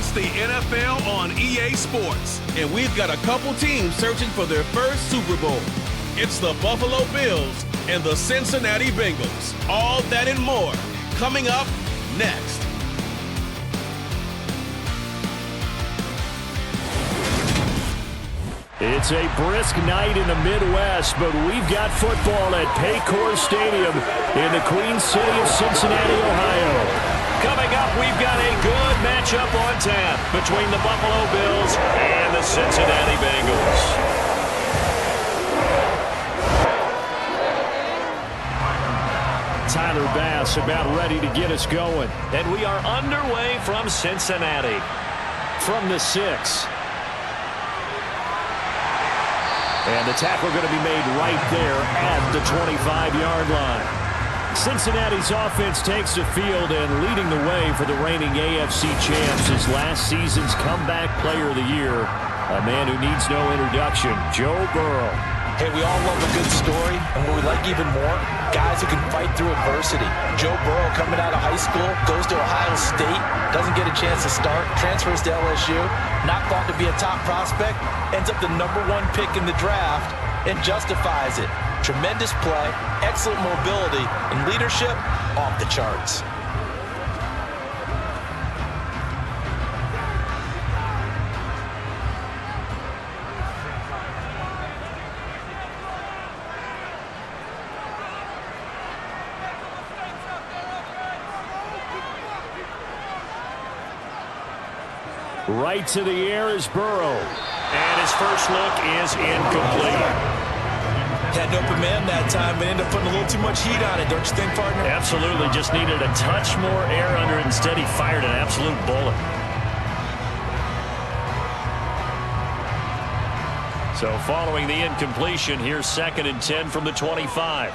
It's the NFL on EA Sports, and we've got a couple teams searching for their first Super Bowl. It's the Buffalo Bills and the Cincinnati Bengals. All that and more coming up next. It's a brisk night in the Midwest, but we've got football at Paycor Stadium in the Queen City of Cincinnati, Ohio. Coming up, we've got a good matchup on tap between the Buffalo Bills and the Cincinnati Bengals. Tyler Bass about ready to get us going. And we are underway from Cincinnati. From the 6. And the tackle going to be made right there at the 25-yard line. Cincinnati's offense takes the field and leading the way for the reigning AFC champs is last season's comeback player of the year, a man who needs no introduction, Joe Burrow. Hey, we all love a good story, and what we like even more, guys who can fight through adversity. Joe Burrow coming out of high school, goes to Ohio State, doesn't get a chance to start, transfers to LSU, not thought to be a top prospect, ends up the #1 pick in the draft, and justifies it. Tremendous play, excellent mobility, and leadership off the charts. Right to the air is Burrow. And his first look is incomplete. Had an open man that time, but ended up putting a little too much heat on it, don't you think, partner? Absolutely. Just needed a touch more air under it. Instead, he fired an absolute bullet. So following the incompletion, here's 2nd and 10 from the 25.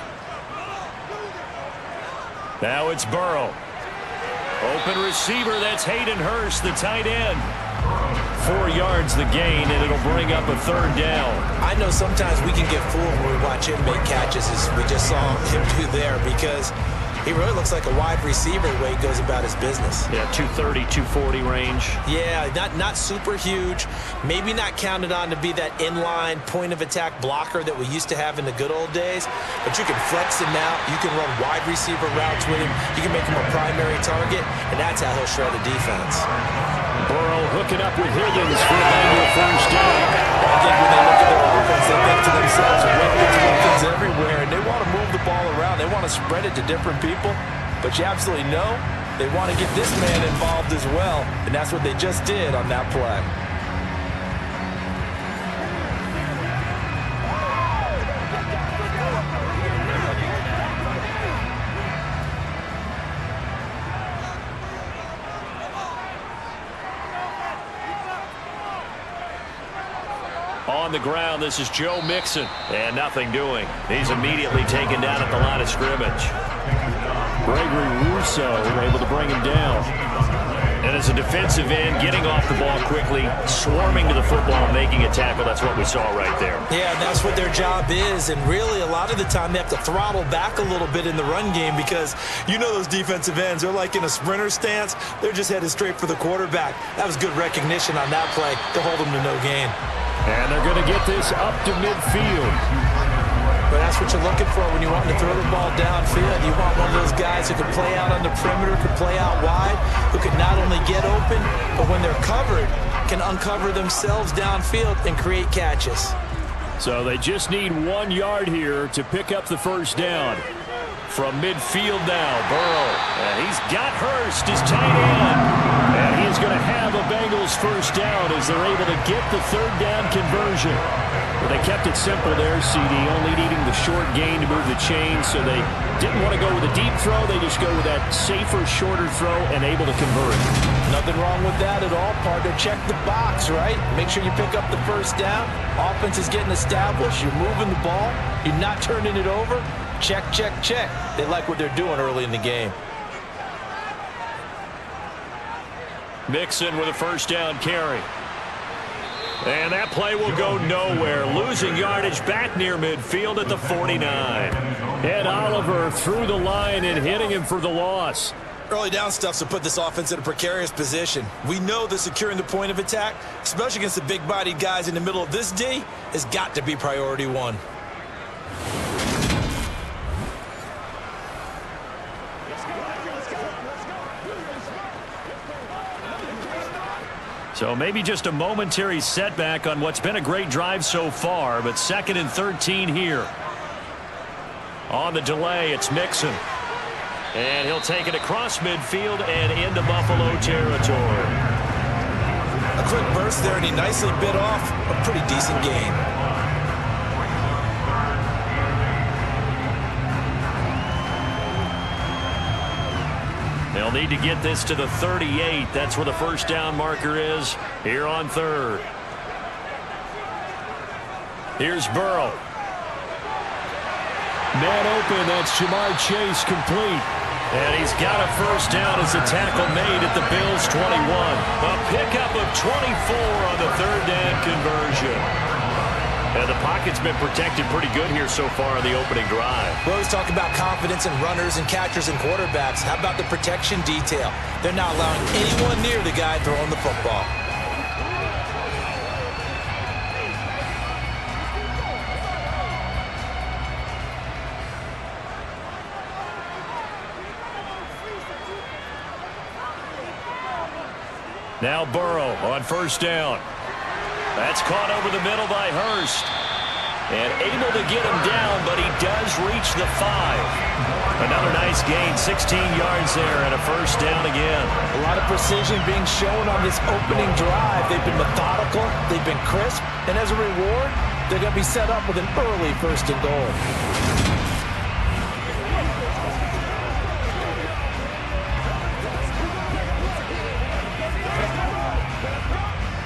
Now it's Burrow. Open receiver, that's Hayden Hurst, the tight end. 4 yards the gain, and it'll bring up a 3rd down. I know sometimes we can get fooled when we watch him make catches, as we just saw him do there, because he really looks like a wide receiver the way he goes about his business. Yeah, 230, 240 range. Yeah, not super huge. Maybe not counted on to be that inline point-of-attack blocker that we used to have in the good old days, but you can flex him out. You can run wide receiver routes with him. You can make him a primary target, and that's how he'll shred a defense. Burrow hooking up with Higgins for a Bengal first down. I think when they look at their offense, they think to themselves, weapons everywhere, and they want to move the ball around. They want to spread it to different people, but you absolutely know they want to get this man involved as well, and that's what they just did on that play. On the ground, this is Joe Mixon. And nothing doing. He's immediately taken down at the line of scrimmage. Gregory Rousseau able to bring him down. And as a defensive end, getting off the ball quickly, swarming to the football, making a tackle. That's what we saw right there. Yeah, that's what their job is. And really, a lot of the time, they have to throttle back a little bit in the run game because you know those defensive ends, they're like in a sprinter stance. They're just headed straight for the quarterback. That was good recognition on that play to hold them to no gain. And they're going to get this up to midfield. But that's what you're looking for when you want to throw the ball downfield. You want one of those guys who can play out on the perimeter, can play out wide, who can not only get open, but when they're covered, can uncover themselves downfield and create catches. So they just need 1 yard here to pick up the first down. From midfield now, Burrow. And he's got Hurst, his tight end. And he's going to have a Bengals first down as they're able to get the 3rd down conversion. But they kept it simple there, CD, only needing the short gain to move the chain, so they didn't want to go with a deep throw. They just go with that safer, shorter throw and able to convert. Nothing wrong with that at all, partner. Check the box, right? Make sure you pick up the first down. Offense is getting established. You're moving the ball. You're not turning it over. Check, check, check. They like what they're doing early in the game. Mixon with a first down carry. And that play will go nowhere. Losing yardage back near midfield at the 49. Ed Oliver through the line and hitting him for the loss. Early down stuff to put this offense in a precarious position. We know that securing the point of attack, especially against the big-bodied guys in the middle of this D, has got to be priority one. So maybe just a momentary setback on what's been a great drive so far, but 2nd and 13 here. On the delay, it's Mixon. And he'll take it across midfield and into Buffalo territory. A quick burst there, and he nicely bit off a pretty decent gain. They'll need to get this to the 38. That's where the first down marker is here on 3rd. Here's Burrow. Man open, that's Jamar Chase complete. And he's got a first down as a tackle made at the Bills' 21. A pickup of 24 on the 3rd down conversion. And the pocket's been protected pretty good here so far on the opening drive. We always talk about confidence in runners and catchers and quarterbacks. How about the protection detail? They're not allowing anyone near the guy throwing the football. Now Burrow on first down. That's caught over the middle by Hurst. And able to get him down, but he does reach the 5. Another nice gain, 16 yards there, and a first down again. A lot of precision being shown on this opening drive. They've been methodical, they've been crisp, and as a reward, they're going to be set up with an early 1st and goal.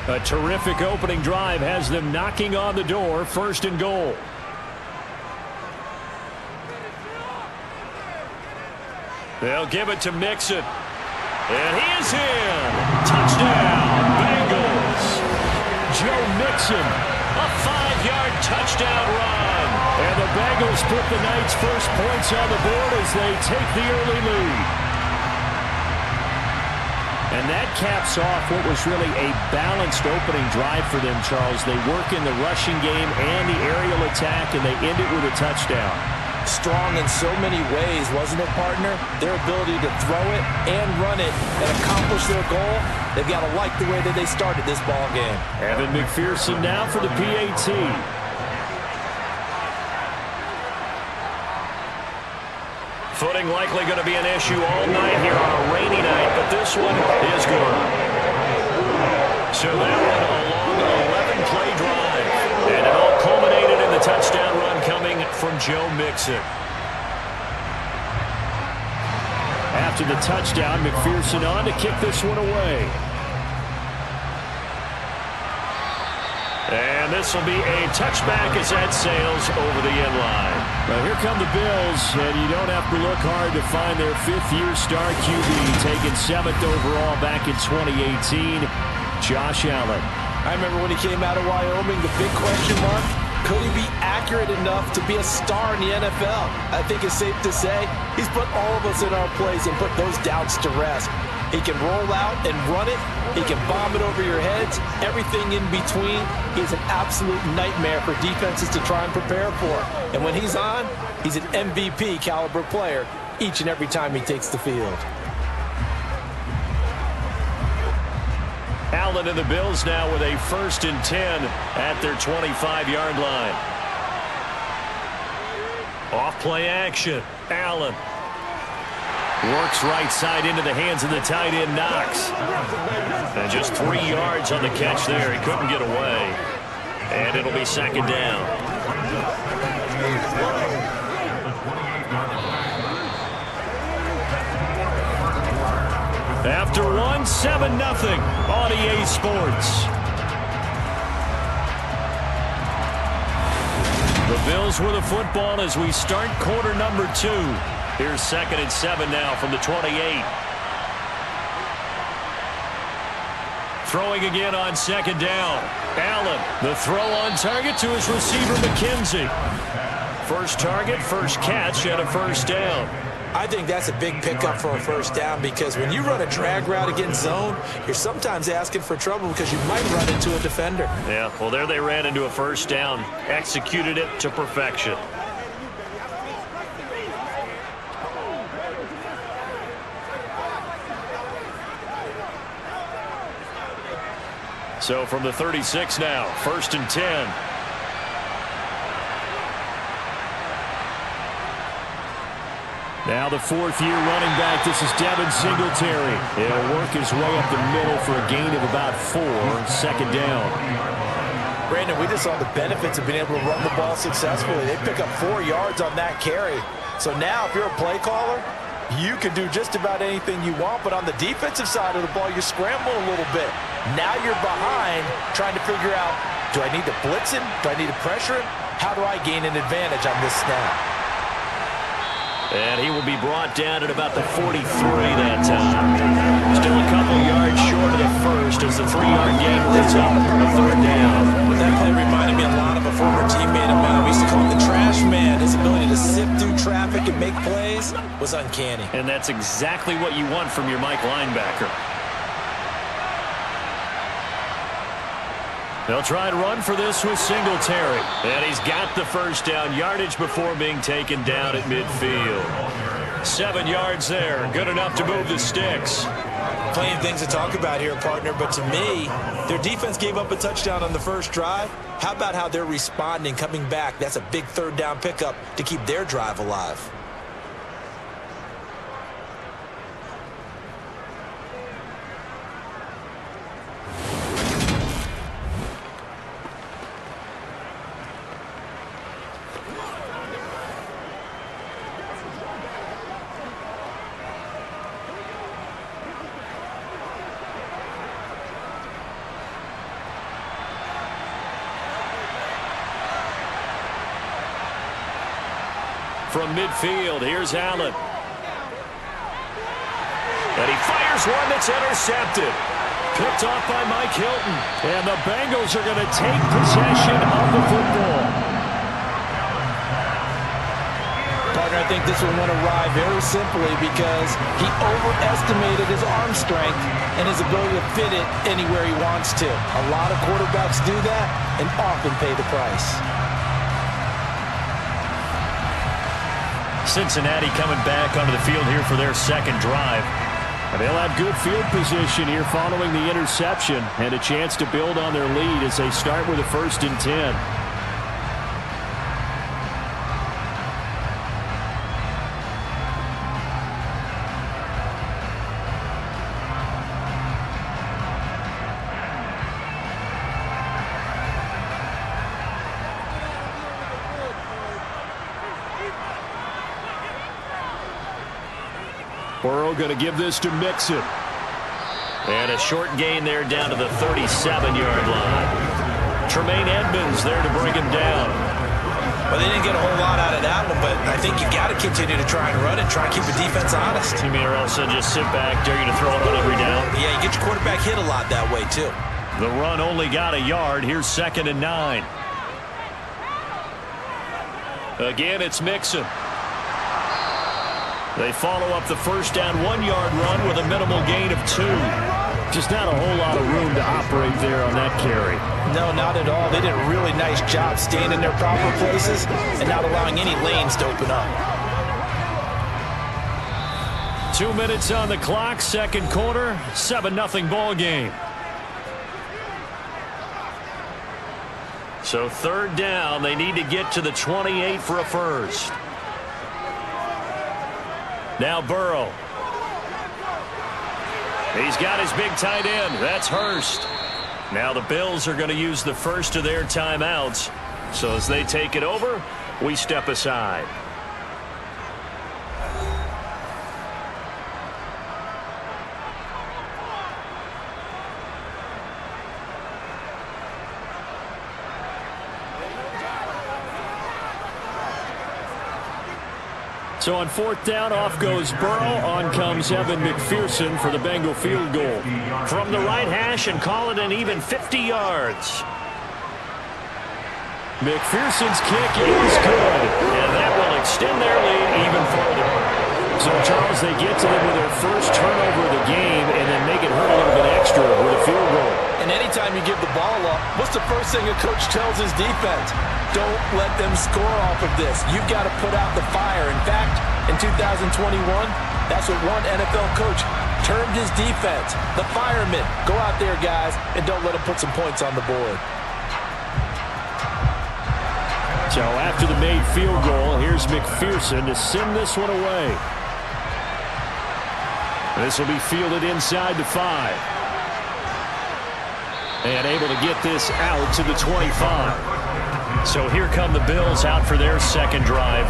A terrific opening drive has them knocking on the door, 1st and goal. They'll give it to Mixon. And he is in. Touchdown, Bengals. Joe Mixon, a 5-yard touchdown run. And the Bengals put the night's first points on the board as they take the early lead. And that caps off what was really a balanced opening drive for them, Charles. They work in the rushing game and the aerial attack, and they end it with a touchdown. Strong in so many ways, wasn't it, partner? Their ability to throw it and run it and accomplish their goal, they've got to like the way that they started this ball game. Evan McPherson now for the PAT. Footing likely going to be an issue all night here on a rainy night, but this one is good. So that one a long 11-play drive. And it all culminated in the touchdown run coming from Joe Mixon. After the touchdown, McPherson on to kick this one away. And this will be a touchback as that sails over the end line. Well, here come the Bills, and you don't have to look hard to find their 5th-year star QB, taken 7th overall back in 2018, Josh Allen. I remember when he came out of Wyoming, the big question mark, could he be accurate enough to be a star in the NFL? I think it's safe to say he's put all of us in our place and put those doubts to rest. He can roll out and run it. He can bomb it over your heads. Everything in between. He's an absolute nightmare for defenses to try and prepare for. And when he's on, he's an MVP caliber player each and every time he takes the field. Allen and the Bills now with a 1st and 10 at their 25-yard line. Off play action. Allen. Works right side into the hands of the tight end, Knox. And just 3 yards on the catch there. He couldn't get away. And it'll be 2nd down. After one, 7-0 on EA Sports. The Bills with the football as we start quarter number 2. Here's 2nd and 7 now from the 28. Throwing again on 2nd down. Allen, the throw on target to his receiver, McKenzie. First target, first catch, and a first down. I think that's a big pickup for a first down because when you run a drag route against zone, you're sometimes asking for trouble because you might run into a defender. Yeah, well, there they ran into a first down. Executed it to perfection. So from the 36 now, 1st and 10. Now the fourth-year running back. This is Devin Singletary. He'll work his way up the middle for a gain of about 4. Second down. Brandon, we just saw the benefits of being able to run the ball successfully. They pick up 4 yards on that carry. So now if you're a play caller, you can do just about anything you want. But on the defensive side of the ball, you scramble a little bit. Now you're behind trying to figure out, do I need to blitz him? Do I need to pressure him? How do I gain an advantage on this snap? And he will be brought down at about the 43 that time. Still a couple yards short of the first as the 3-yard gain leads up a third down. That play reminded me a lot of a former teammate of mine. We used to call him the trash man. His ability to sift through traffic and make plays was uncanny. And that's exactly what you want from your Mike linebacker. They'll try and run for this with Singletary. And he's got the first down yardage before being taken down at midfield. 7 yards there. Good enough to move the sticks. Plenty of things to talk about here, partner, but to me, their defense gave up a touchdown on the first drive. How about how they're responding, coming back? That's a big third down pickup to keep their drive alive. From midfield, here's Allen. And he fires one that's intercepted. Picked off by Mike Hilton. And the Bengals are going to take possession of the football. Partner, I think this one went awry very simply because he overestimated his arm strength and his ability to fit it anywhere he wants to. A lot of quarterbacks do that and often pay the price. Cincinnati coming back onto the field here for their second drive. And they'll have good field position here following the interception and a chance to build on their lead as they start with a 1st and 10. Burrow going to give this to Mixon. And a short gain there down to the 37-yard line. Tremaine Edmonds there to bring him down. Well, they didn't get a whole lot out of that one, but I think you got to continue to try and run it, try and keep the defense honest. You mean or else just sit back, dare you to throw it on every down? Yeah, you get your quarterback hit a lot that way, too. The run only got a yard. Here's 2nd and 9. Again, it's Mixon. They follow up the first down 1-yard run with a minimal gain of 2. Just not a whole lot of room to operate there on that carry. No, not at all. They did a really nice job staying in their proper places and not allowing any lanes to open up. 2 minutes on the clock, second quarter, 7-0 ball game. So 3rd down, they need to get to the 28 for a first. Now Burrow. He's got his big tight end. That's Hurst. Now the Bills are going to use the first of their timeouts. So as they take it over, we step aside. So on 4th down, off goes Burrow. On comes Evan McPherson for the Bengal field goal. From the right hash and call it an even 50 yards. McPherson's kick is good. extend their lead even further. So, Charles, they get to them with their first turnover of the game and then make it hurt a little bit extra with a field goal. And anytime you give the ball up, what's the first thing a coach tells his defense? Don't let them score off of this. You've got to put out the fire. In fact, in 2021, that's what one NFL coach termed his defense, the firemen. Go out there, guys, and don't let them put some points on the board. So after the made field goal, here's McPherson to send this one away. This will be fielded inside the 5. And able to get this out to the 25. So here come the Bills out for their second drive.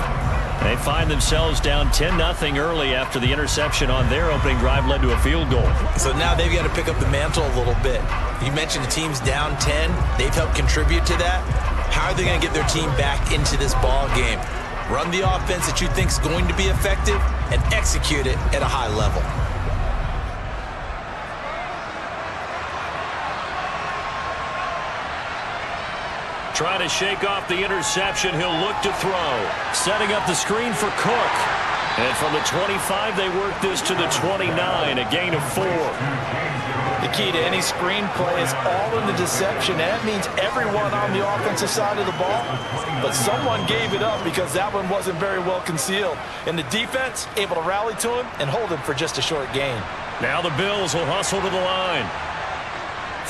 They find themselves down 10-0 early after the interception on their opening drive led to a field goal. So now they've got to pick up the mantle a little bit. You mentioned the team's down 10. They've helped contribute to that. How are they going to get their team back into this ball game? Run the offense that you think is going to be effective and execute it at a high level. Trying to shake off the interception. He'll look to throw. Setting up the screen for Cook. And from the 25, they work this to the 29, a gain of 4. The key to any screen play is all in the deception. That means everyone on the offensive side of the ball. But someone gave it up because that one wasn't very well concealed. And the defense able to rally to him and hold him for just a short gain. Now the Bills will hustle to the line.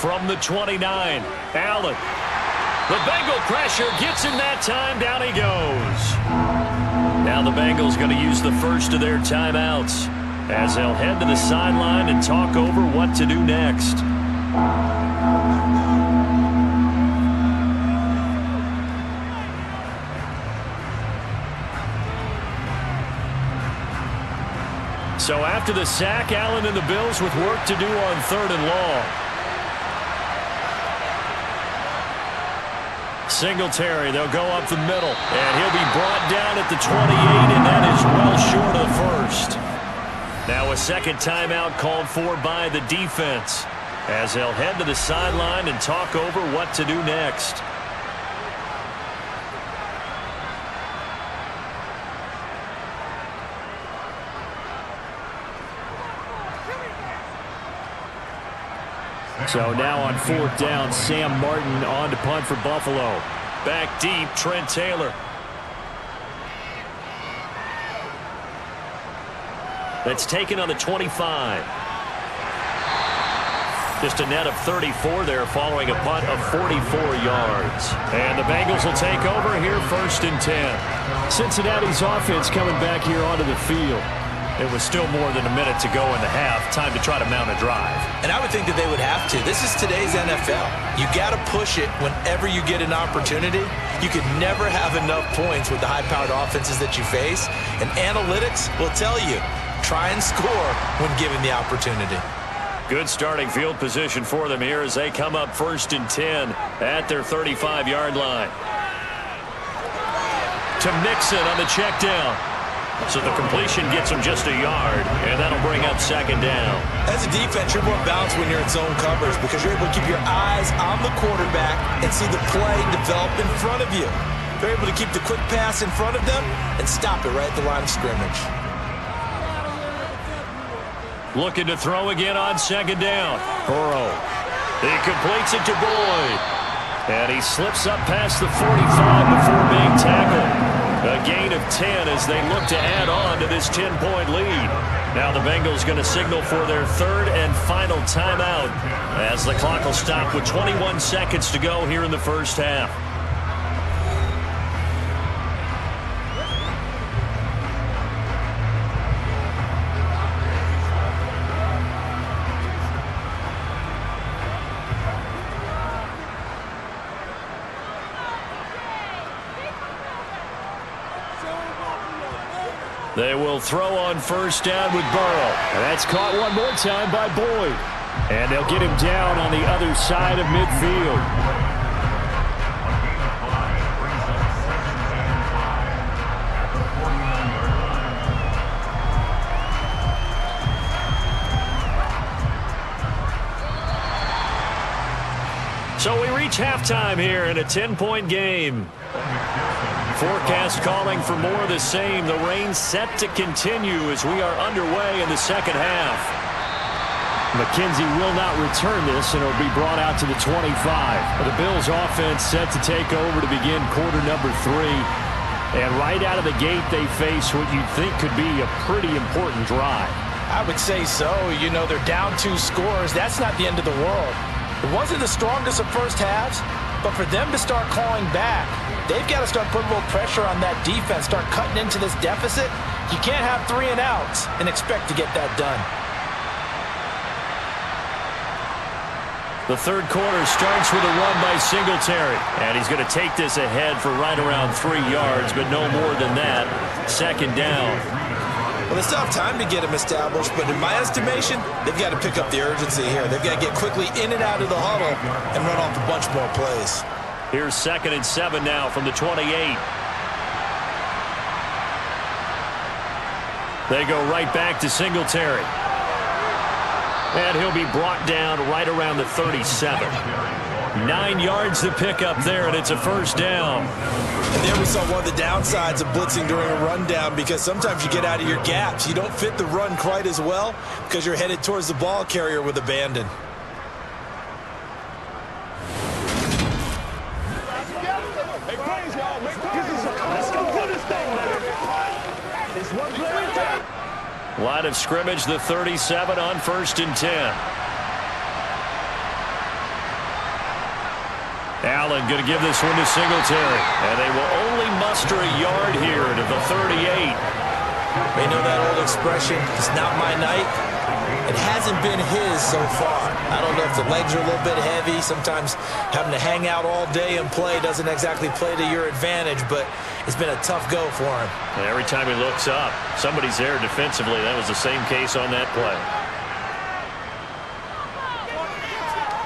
From the 29, Allen. The Bengal pressure gets him that time. Down he goes. Now the Bengals going to use the first of their timeouts as they'll head to the sideline and talk over what to do next. So after the sack, Allen and the Bills with work to do on 3rd and long. Singletary, they'll go up the middle, and he'll be brought down at the 28, and that is well short of the first. Now a second timeout called for by the defense as they'll head to the sideline and talk over what to do next. So now on 4th down, Sam Martin on to punt for Buffalo. Back deep, Trent Taylor. That's taken on the 25. Just a net of 34 there following a punt of 44 yards. And the Bengals will take over here 1st and 10. Cincinnati's offense coming back here onto the field. It was still more than a minute to go in the half. Time to try to mount a drive. And I would think that they would have to. This is today's NFL. You got to push it whenever you get an opportunity. You could never have enough points with the high-powered offenses that you face. And analytics will tell you, try and score when given the opportunity. Good starting field position for them here as they come up 1st and 10 at their 35-yard line. To Mixon on the check down. So the completion gets him just a yard, and that'll bring up 2nd down. As a defense, you're more balanced when you're in zone coverage because you're able to keep your eyes on the quarterback and see the play develop in front of you. They're able to keep the quick pass in front of them and stop it right at the line of scrimmage. Looking to throw again on 2nd down. Burrow. He completes it to Boyd. And he slips up past the 45 before being tackled. A gain of 10 as they look to add on to this 10-point lead. Now the Bengals going to signal for their 3rd and final timeout as the clock will stop with 21 seconds to go here in the first half. They will throw on 1st down with Burrow. And that's caught one more time by Boyd. And they'll get him down on the other side of midfield. So we reach halftime here in a 10-point game. Forecast calling for more of the same. The rain set to continue as we are underway in the second half. McKenzie will not return this, and it'll be brought out to the 25. The Bills offense set to take over to begin quarter number 3. And right out of the gate, they face what you'd think could be a pretty important drive. I would say so. You know, they're down 2 scores. That's not the end of the world. It wasn't the strongest of first halves, but for them to start clawing back, they've got to start putting a little pressure on that defense, start cutting into this deficit. You can't have 3 and outs and expect to get that done. The third quarter starts with a run by Singletary. And he's going to take this ahead for right around 3 yards, but no more than that. Second down. Well, they still have time to get him established, but in my estimation, they've got to pick up the urgency here. They've got to get quickly in and out of the huddle and run off a bunch more plays. Here's 2nd and 7 now from the 28. They go right back to Singletary. And he'll be brought down right around the 37. 9 yards to pick up there, and it's a first down. And there we saw one of the downsides of blitzing during a rundown, because sometimes you get out of your gaps. You don't fit the run quite as well because you're headed towards the ball carrier with abandon. Line of scrimmage, the 37 on 1st and 10. Allen going to give this one to Singletary. And they will only muster a yard here to the 38. They know that old expression, it's not my night. It hasn't been his so far. I don't know if the legs are a little bit heavy. Sometimes having to hang out all day and play doesn't exactly play to your advantage, but it's been a tough go for him. And every time he looks up, somebody's there defensively. That was the same case on that play.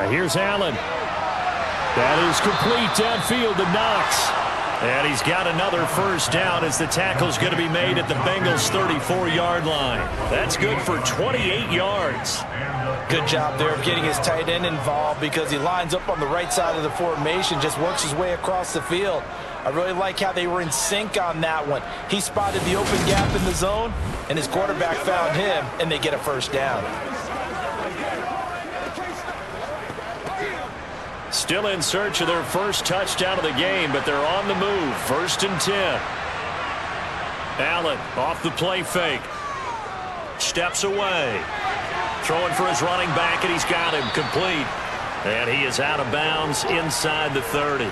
And here's Allen. That is complete downfield to Knox. And he's got another first down as the tackle's going to be made at the Bengals' 34-yard line. That's good for 28 yards. Good job there of getting his tight end involved, because he lines up on the right side of the formation, just works his way across the field. I really like how they were in sync on that one. He spotted the open gap in the zone, and his quarterback found him, and they get a first down. Still in search of their first touchdown of the game, but they're on the move. 1st and 10. Allen off the play fake. Steps away. Throwing for his running back, and he's got him complete. And he is out of bounds inside the 30.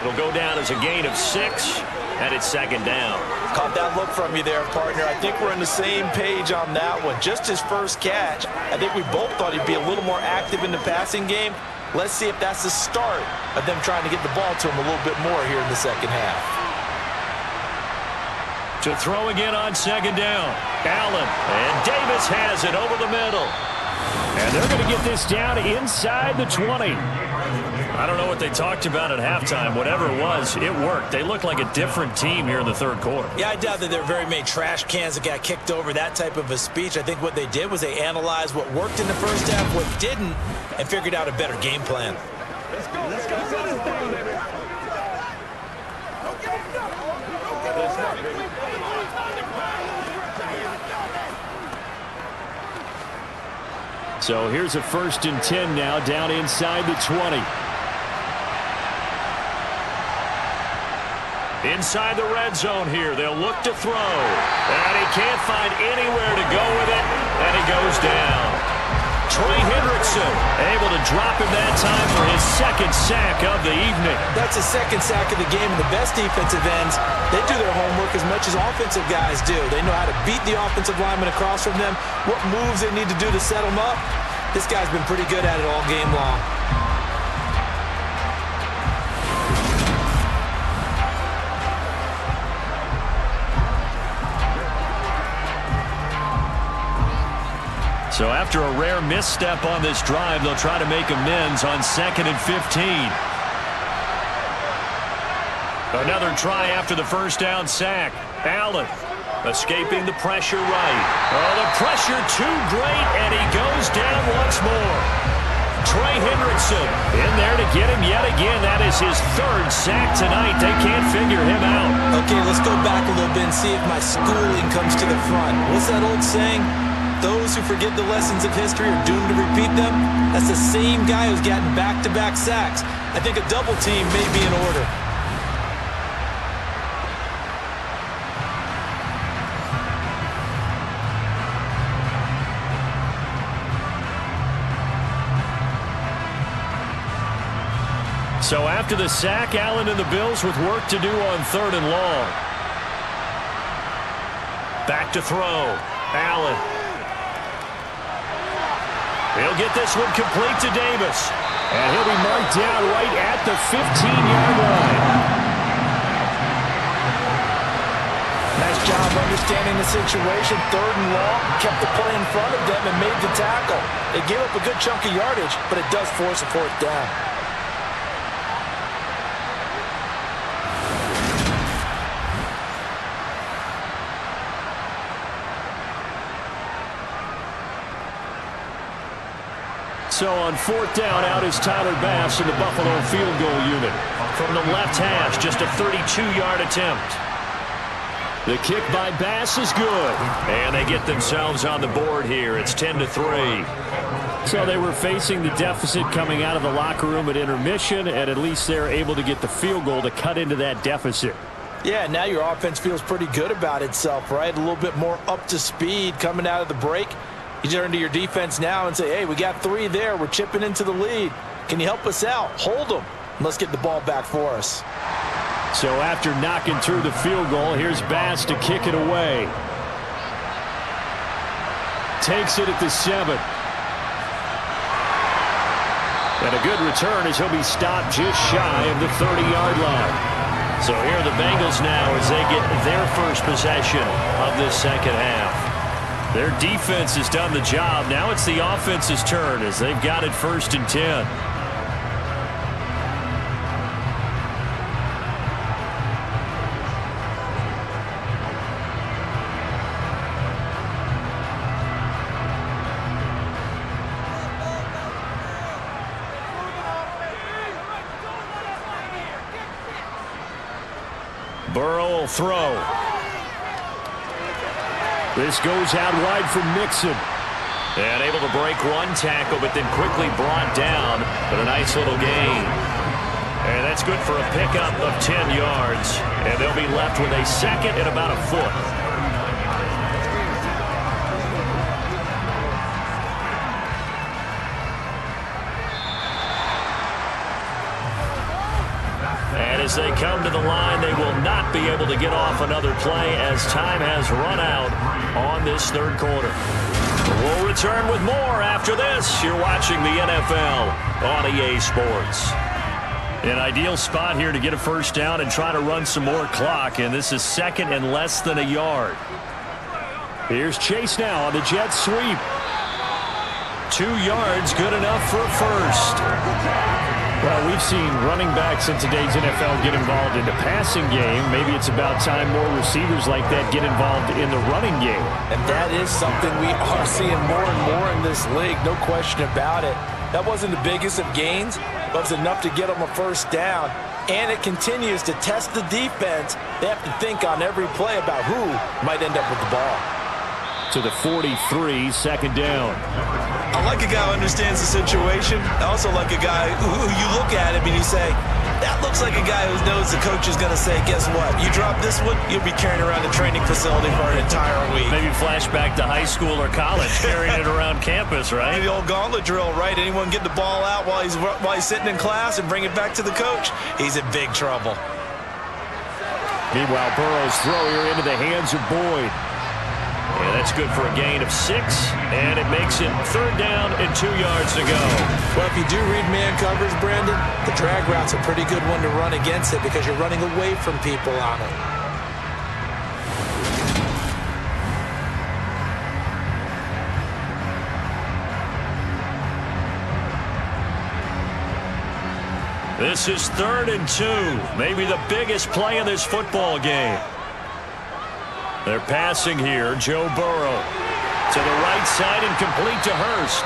It'll go down as a gain of 6, and it's 2nd down. Caught that look from you there, partner. I think we're on the same page on that one. Just his first catch. I think we both thought he'd be a little more active in the passing game. Let's see if that's the start of them trying to get the ball to him a little bit more here in the second half. To throw again on 2nd down. Allen, and Davis has it over the middle. And they're going to get this down inside the 20. I don't know what they talked about at halftime. Whatever it was, it worked. They look like a different team here in the third quarter. Yeah, I doubt that there are very many trash cans that got kicked over, that type of a speech. I think what they did was they analyzed what worked in the first half, what didn't, and figured out a better game plan. Let's go. Let's go. Set this down, baby. So here's a 1st and 10 now, down inside the 20. Inside the red zone here, they'll look to throw. And he can't find anywhere to go with it, and he goes down. Troy Hendrickson able to drop him that time for his 2nd sack of the evening. That's his 2nd sack of the game, and the best defensive ends, they do their homework as much as offensive guys do. They know how to beat the offensive lineman across from them, what moves they need to do to set them up. This guy's been pretty good at it all game long. So after a rare misstep on this drive, they'll try to make amends on 2nd and 15. Another try after the first down sack. Allen escaping the pressure right. Oh, the pressure too great, and he goes down once more. Trey Hendrickson in there to get him yet again. That is his third sack tonight. They can't figure him out. Okay, let's go back a little bit and see if my schooling comes to the front. What's that old saying? Those who forget the lessons of history are doomed to repeat them. That's the same guy who's gotten back-to-back sacks. I think a double team may be in order. So after the sack, Allen and the Bills with work to do on 3rd and long. Back to throw. Allen. He'll get this one complete to Davis. And he'll be marked down right at the 15-yard line. Nice job understanding the situation. 3rd and long. Kept the play in front of them and made the tackle. They gave up a good chunk of yardage, but it does force a 4th down. So on 4th down, out is Tyler Bass in the Buffalo field goal unit. From the left hash, just a 32-yard attempt. The kick by Bass is good. And they get themselves on the board here. It's 10-3. So they were facing the deficit coming out of the locker room at intermission, and at least they're able to get the field goal to cut into that deficit. Yeah, now your offense feels pretty good about itself, right? A little bit more up to speed coming out of the break. You turn to your defense now and say, hey, we got 3 there. We're chipping into the lead. Can you help us out? Hold them. Let's get the ball back for us. So after knocking through the field goal, here's Bass to kick it away. Takes it at the 7. And a good return as he'll be stopped just shy of the 30-yard line. So here are the Bengals now as they get their first possession of this second half. Their defense has done the job. Now it's the offense's turn as they've got it 1st and 10. Burrow will throw. This goes out wide for Mixon. And able to break one tackle, but then quickly brought down. But a nice little gain. And that's good for a pickup of 10 yards. And they'll be left with a 2nd and about a foot. And as they come to the line, they will not be able to get off another play as time has run out on this 3rd quarter. We'll return with more after this. You're watching the NFL on EA Sports. An ideal spot here to get a 1st down and try to run some more clock, and this is 2nd and less than a yard. Here's Chase now on the jet sweep. 2 yards, good enough for a 1st. Well, we've seen running backs in today's NFL get involved in the passing game. Maybe it's about time more receivers like that get involved in the running game. And that is something we are seeing more and more in this league, no question about it. That wasn't the biggest of gains, but it was enough to get them a 1st down. And it continues to test the defense. They have to think on every play about who might end up with the ball. To the 43, 2nd down. I like a guy who understands the situation. I also like a guy who you look at him and you say, that looks like a guy who knows the coach is going to say, guess what? You drop this one, you'll be carrying around the training facility for an entire week. Maybe flashback to high school or college, carrying it around campus, right? The old gauntlet drill, right? Anyone get the ball out while he's sitting in class and bring it back to the coach? He's in big trouble. Meanwhile, Burrow's throw here into the hands of Boyd. And that's good for a gain of 6, and it makes it 3rd down and 2 yards to go. Well, if you do read man coverage, Brandon, the drag route's a pretty good one to run against it because you're running away from people on it. This is 3rd and 2, maybe the biggest play in this football game. They're passing here. Joe Burrow to the right side and complete to Hurst.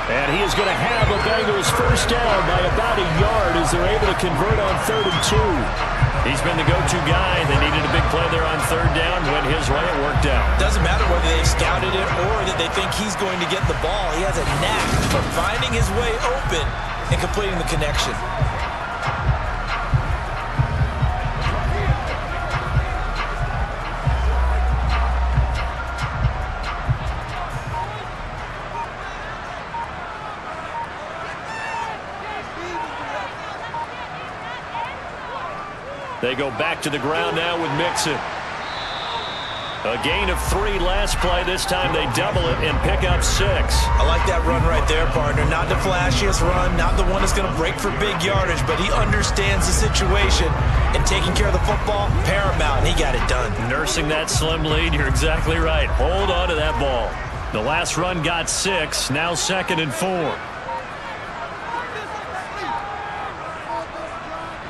And he is going to have a Bengals first down by about a yard as they're able to convert on 3rd and 2. He's been the go-to guy. They needed a big play there on 3rd down. Went his way. It worked out. Doesn't matter whether they've scouted it or that they think he's going to get the ball. He has a knack for finding his way open and completing the connection. They go back to the ground now with Mixon. A gain of 3 last play. This time they double it and pick up 6. I like that run right there, partner. Not the flashiest run, not the one that's going to break for big yardage, but he understands the situation, and taking care of the football, paramount, and he got it done. Nursing that slim lead, you're exactly right. Hold on to that ball. The last run got 6, now 2nd and 4.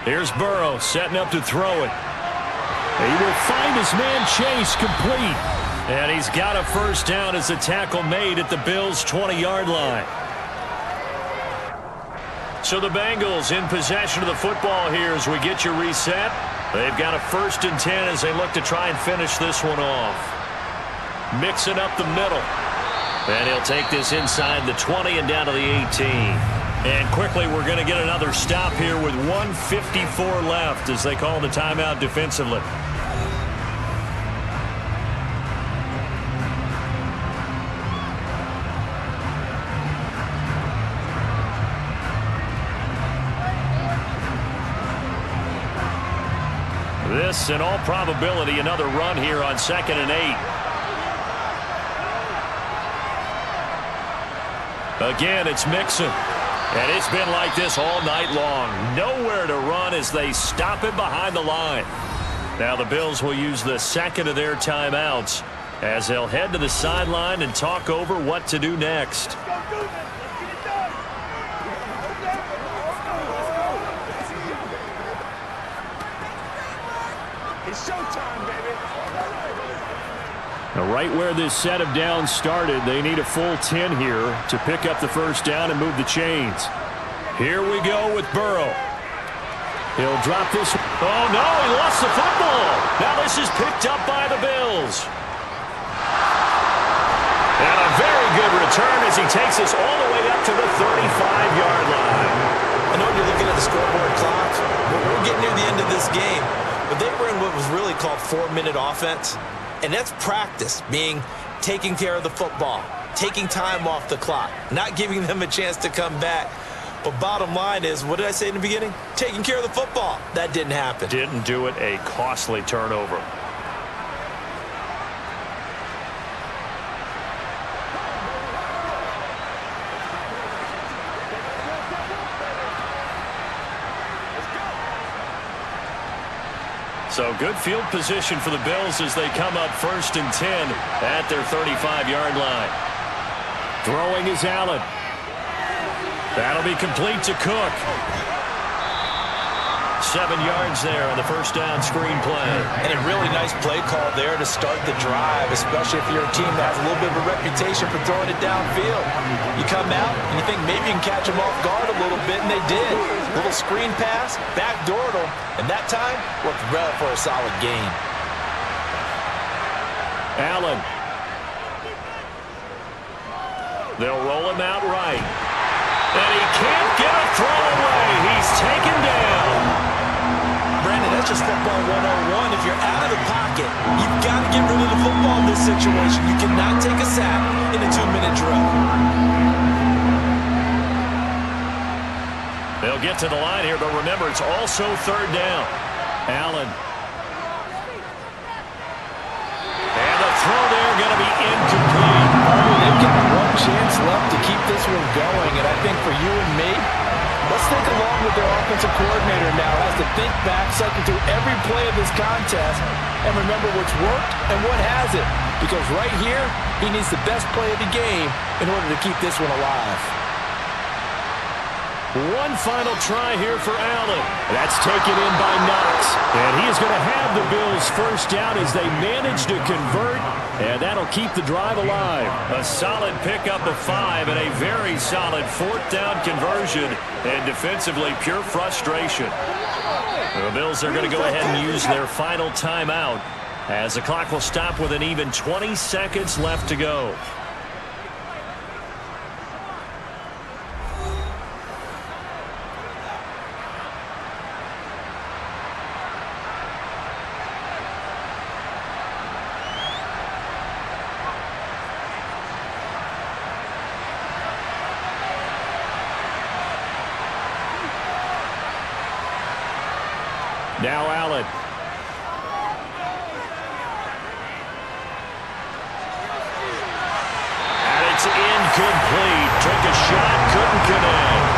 Here's Burrow setting up to throw it. He will find his man Chase complete. And he's got a first down as the tackle made at the Bills' 20-yard line. So the Bengals in possession of the football here as we get you reset. They've got a 1st and 10 as they look to try and finish this one off. Mixing up the middle. And he'll take this inside the 20 and down to the 18. And quickly, we're going to get another stop here with 1:54 left as they call the timeout defensively. This, in all probability, another run here on 2nd and 8. Again, it's Mixon. And it's been like this all night long. Nowhere to run as they stop him behind the line. Now the Bills will use the 2nd of their timeouts as they'll head to the sideline and talk over what to do next. It's showtime, baby. Now right where this set of downs started, they need a full 10 here to pick up the first down and move the chains. Here we go with Burrow. He'll drop this. Oh, no, he lost the football. Now this is picked up by the Bills. And a very good return as he takes us all the way up to the 35-yard line. I know you're looking at the scoreboard clock, but we're getting near the end of this game. But they were in what was really called 4-minute offense. And that's practice, being taking care of the football, taking time off the clock, not giving them a chance to come back. But bottom line is, what did I say in the beginning? Taking care of the football. That didn't happen. Didn't do it. A costly turnover. So good field position for the Bills as they come up 1st and 10 at their 35-yard line. Throwing is Allen. That'll be complete to Cook. 7 yards there on the first down screen play. And a really nice play call there to start the drive, especially if you're a team that has a little bit of a reputation for throwing it downfield. You come out and you think maybe you can catch them off guard a little bit, and they did. Little screen pass, backdoored them, and that time worked well for a solid gain. Allen. They'll roll him out right. And he can't get a throw away. He's taken down. Brandon, that's just football 101. If you're out of the pocket, you've got to get rid of the football in this situation. You cannot take a sack in a 2-minute drill. They'll get to the line here, but remember, it's also 3rd down. Allen. And the throw there going to be incomplete. They've got one chance left to keep this one going, and I think for you and me, let's think along with their offensive coordinator now as to think back, cycle through every play of this contest, and remember what's worked and what hasn't. Because right here, he needs the best play of the game in order to keep this one alive. One final try here for Allen. That's taken in by Knox. And he is going to have the Bills first down as they manage to convert And that'll keep the drive alive. A solid pickup of 5 and a very solid 4th down conversion. And defensively, pure frustration. The Bills are going to go ahead and use their final timeout as the clock will stop with an even 20 seconds left to go. Now Allen. And it's incomplete. Took a shot, couldn't connect.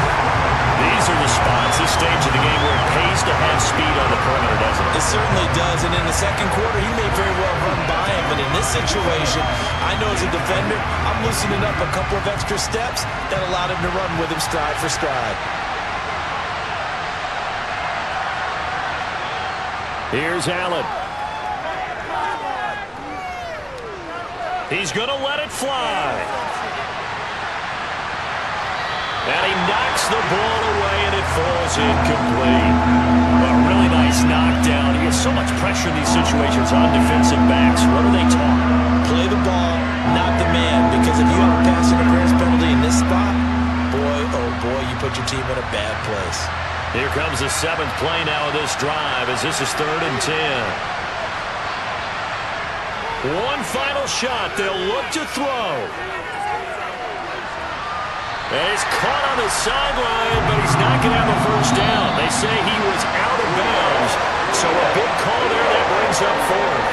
These are the spots, this stage of the game, where it pays to have speed on the perimeter, doesn't it? It certainly does, and in the second quarter, he may very well run by him, but in this situation, I know as a defender, I'm loosening up a couple of extra steps that allowed him to run with him stride for stride. Here's Allen. He's going to let it fly. And he knocks the ball away, and it falls incomplete. A really nice knockdown. He gets so much pressure in these situations on defensive backs. What are they taught? Play the ball, not the man, because if you have a pass interference penalty in this spot, boy, oh boy, you put your team in a bad place. Here comes the 7th play now of this drive as this is 3rd and 10. One final shot. They'll look to throw. And he's caught on the sideline, but he's not going to have a first down. They say he was out of bounds, so a big call there that brings up 4th.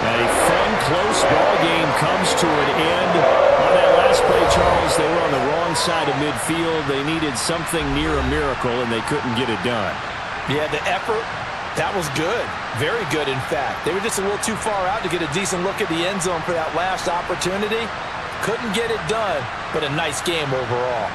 A fun, close ball game comes to an end. On that last play, Charles, they were on the wrong side of midfield. They needed something near a miracle, and they couldn't get it done. Yeah, the effort, that was good. Very good, in fact. They were just a little too far out to get a decent look at the end zone for that last opportunity. Couldn't get it done, but a nice game overall.